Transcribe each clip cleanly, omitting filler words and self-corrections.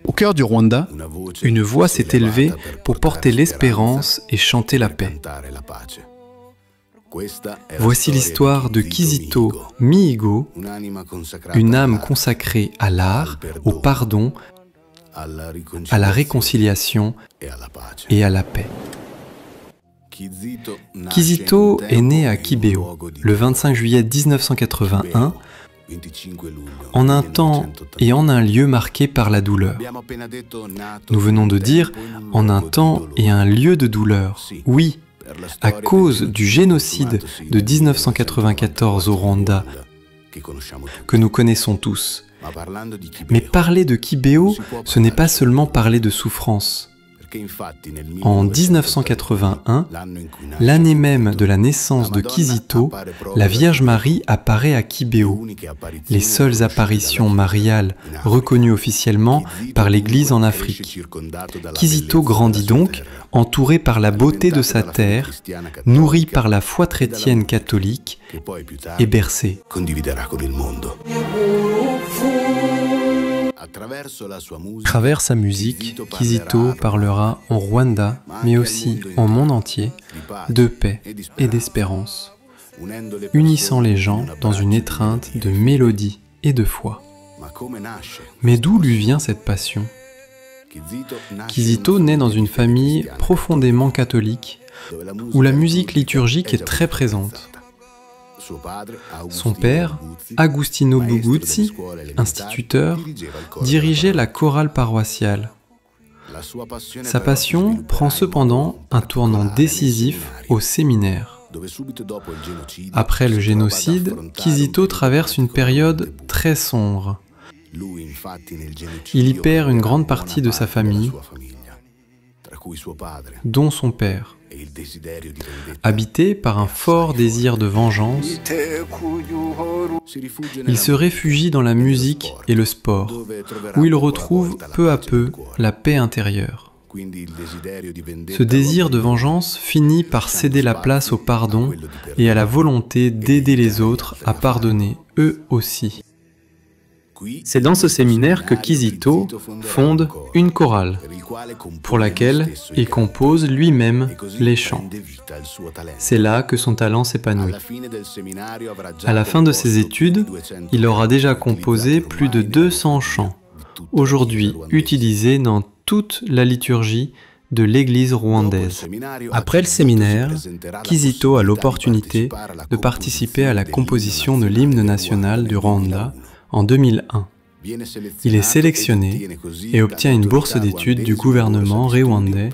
Au cœur du Rwanda, une voix s'est élevée pour porter l'espérance et chanter la paix. Voici l'histoire de Kizito Mihigo, une âme consacrée à l'art, au pardon, à la réconciliation et à la paix. Kizito est né à Kibeho le 25 juillet 1981, en un temps et en un lieu marqué par la douleur. Nous venons de dire en un temps et un lieu de douleur. Oui, à cause du génocide de 1994 au Rwanda, que nous connaissons tous. Mais parler de Kibeho, ce n'est pas seulement parler de souffrance. En 1981, l'année même de la naissance de Kizito, la Vierge Marie apparaît à Kibeho, les seules apparitions mariales reconnues officiellement par l'Église en Afrique. Kizito grandit donc, entouré par la beauté de sa terre, nourri par la foi chrétienne catholique et bercé. À travers sa musique, Kizito parlera en Rwanda, mais aussi en monde entier, de paix et d'espérance, unissant les gens dans une étreinte de mélodie et de foi. Mais d'où lui vient cette passion? Kizito naît dans une famille profondément catholique, où la musique liturgique est très présente. Son père, Agustino Buguzzi, instituteur, dirigeait la chorale paroissiale. Sa passion prend cependant un tournant décisif au séminaire. Après le génocide, Kizito traverse une période très sombre. Il y perd une grande partie de sa famille, dont son père. Habité par un fort désir de vengeance, il se réfugie dans la musique et le sport, où il retrouve peu à peu la paix intérieure. Ce désir de vengeance finit par céder la place au pardon et à la volonté d'aider les autres à pardonner eux aussi. C'est dans ce séminaire que Kizito fonde une chorale, pour laquelle il compose lui-même les chants. C'est là que son talent s'épanouit. À la fin de ses études, il aura déjà composé plus de 200 chants, aujourd'hui utilisés dans toute la liturgie de l'Église rwandaise. Après le séminaire, Kizito a l'opportunité de participer à la composition de l'hymne national du Rwanda en 2001. Il est sélectionné et obtient une bourse d'études du gouvernement rwandais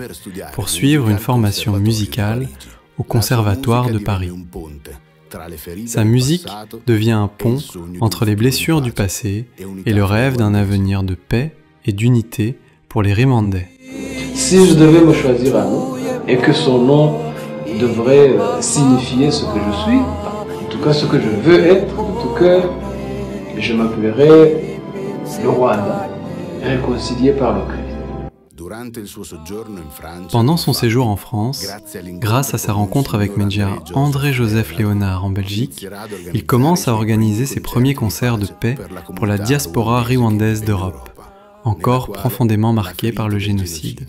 pour suivre une formation musicale au Conservatoire de Paris. Sa musique devient un pont entre les blessures du passé et le rêve d'un avenir de paix et d'unité pour les Rwandais. Si je devais me choisir un nom, et que son nom devrait signifier ce que je suis, en tout cas ce que je veux être de tout cœur, je m'appellerai le Rwanda, réconcilié par le Christ. Pendant son séjour en France, grâce à sa rencontre avec Médiar André-Joseph Léonard en Belgique, il commence à organiser ses premiers concerts de paix pour la diaspora rwandaise d'Europe, encore profondément marquée par le génocide.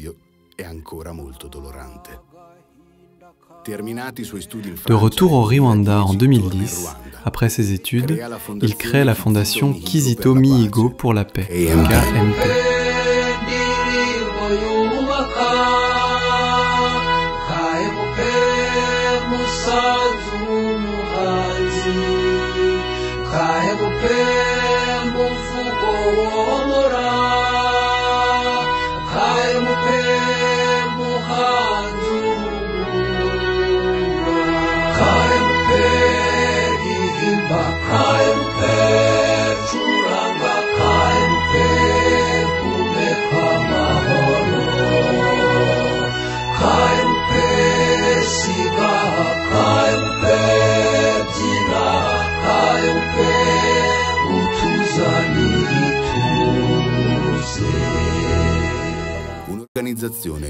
De retour au Rwanda en 2010, après ses études, il crée la fondation Kizito Mihigo pour la paix, KMP.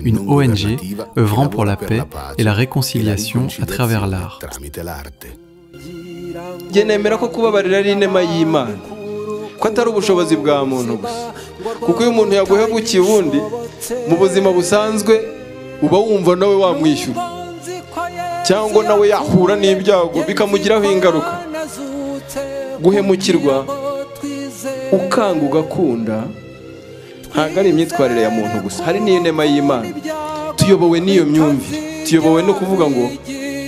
Une ONG œuvrant pour la paix et la réconciliation à travers l'art. njye nemera ko kubabarira ari inema y'Imana, ko atari ubushobozi bwa muntu gusa, kuko iyo umuntu yaguhemukiye ubundi mu buzima busanzwe uba wumva nawe wamwishyura, cyangwa nawe yahura n'ibyago bikamugiraho ingaruka. Guhemukirwa ukanga ugakunda ntabwo ari imyitwarire ya muntu gusa, hari n'inema y'Imana. Tuyobowe n'iyo myumvire, tuyobowe no kuvuga ngo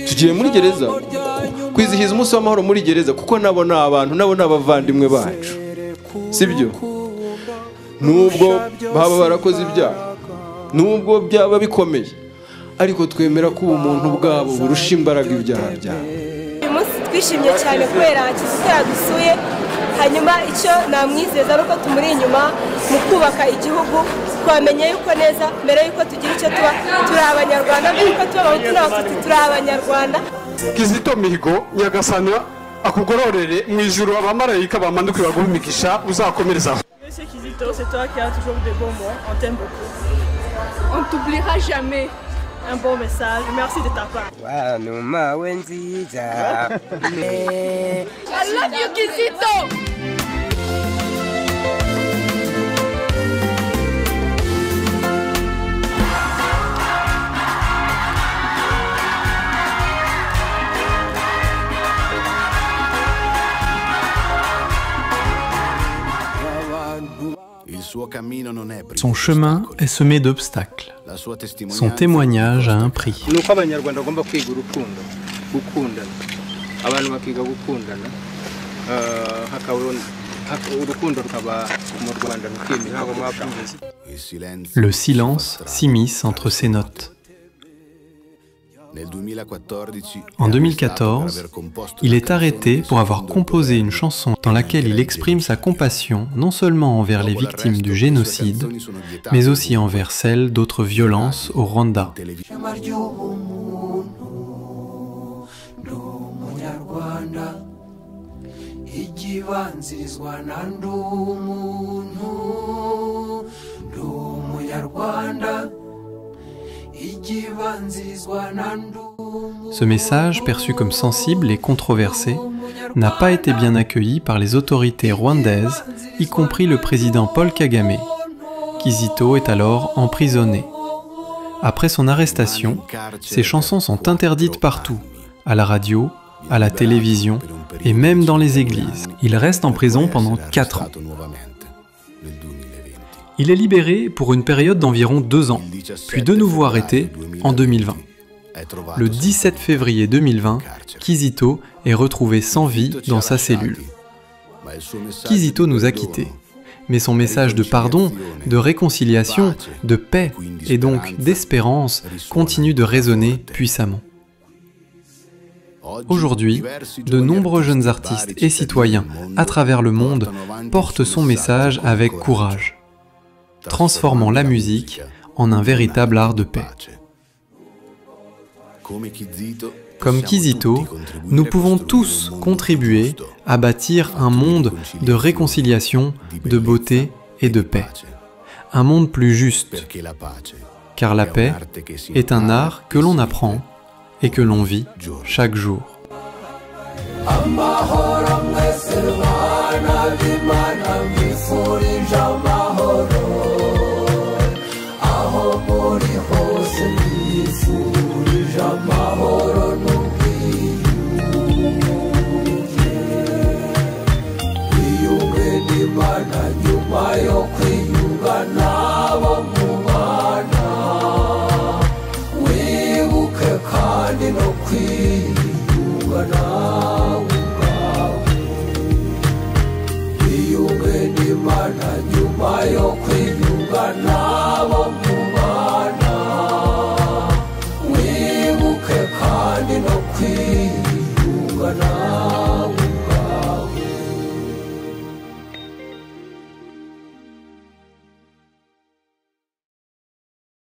tugiye muri gereza kwizihiza umunsi w'amahoro muri gereza, kuko nabo ni abantu, nabo ni abavandimwe bacu, sibyo? Nubwo baba barakoze ibyaha, nubwo byaba bikomeye, ariko twemera ko ubumuntu bwabo burusha imbaraga ibyaha byabo. Uyu munsi twishimye cyane kubera Kizito yadusuye, hanyuma icyo namwizeza nuko tumuri inyuma mu kubaka igihugu. Twamenye yuko neza mbere yuko tugira icyo tuba turi abanyarwanda, mbere yuko tuba abahutu n'abatutsi turi abanyarwanda. Kizito Mihigo Nyagasani akugororere mu ijuru, abamarayika bamanduke baguhe imigisha uzakomerezaho. Monsieur Kizito, c'est toi qui as toujours de bons mots, on t'aime beaucoup. On t'oubliera jamais. Un bon message, merci de ta part. I love you, Kizito! Son chemin est semé d'obstacles. Son témoignage a un prix. Nuko abanyarwanda bagomba kwiga urukundo, gukundana, abantu bakiga gukundana, urukundo rukaba mu Rwanda rukimira. Le silence s'immisce entre ses notes. En 2014, il est arrêté pour avoir composé une chanson dans laquelle il exprime sa compassion non seulement envers les victimes du génocide, mais aussi envers celles d'autres violences au Rwanda. Ce message, perçu comme sensible et controversé, n'a pas été bien accueilli par les autorités rwandaises, y compris le président Paul Kagame. Kizito est alors emprisonné. Après son arrestation, ses chansons sont interdites partout, à la radio, à la télévision et même dans les églises. Il reste en prison pendant 4 ans. Il est libéré pour une période d'environ 2 ans, puis de nouveau arrêté en 2020. Le 17 février 2020, Kizito est retrouvé sans vie dans sa cellule. Kizito nous a quittés, mais son message de pardon, de réconciliation, de paix et donc d'espérance continue de résonner puissamment. Aujourd'hui, de nombreux jeunes artistes et citoyens à travers le monde portent son message avec courage, transformant la musique en un véritable art de paix. Comme Kizito, nous pouvons tous contribuer à bâtir un monde de réconciliation, de beauté et de paix. Un monde plus juste, car la paix est un art que l'on apprend et que l'on vit chaque jour. Yo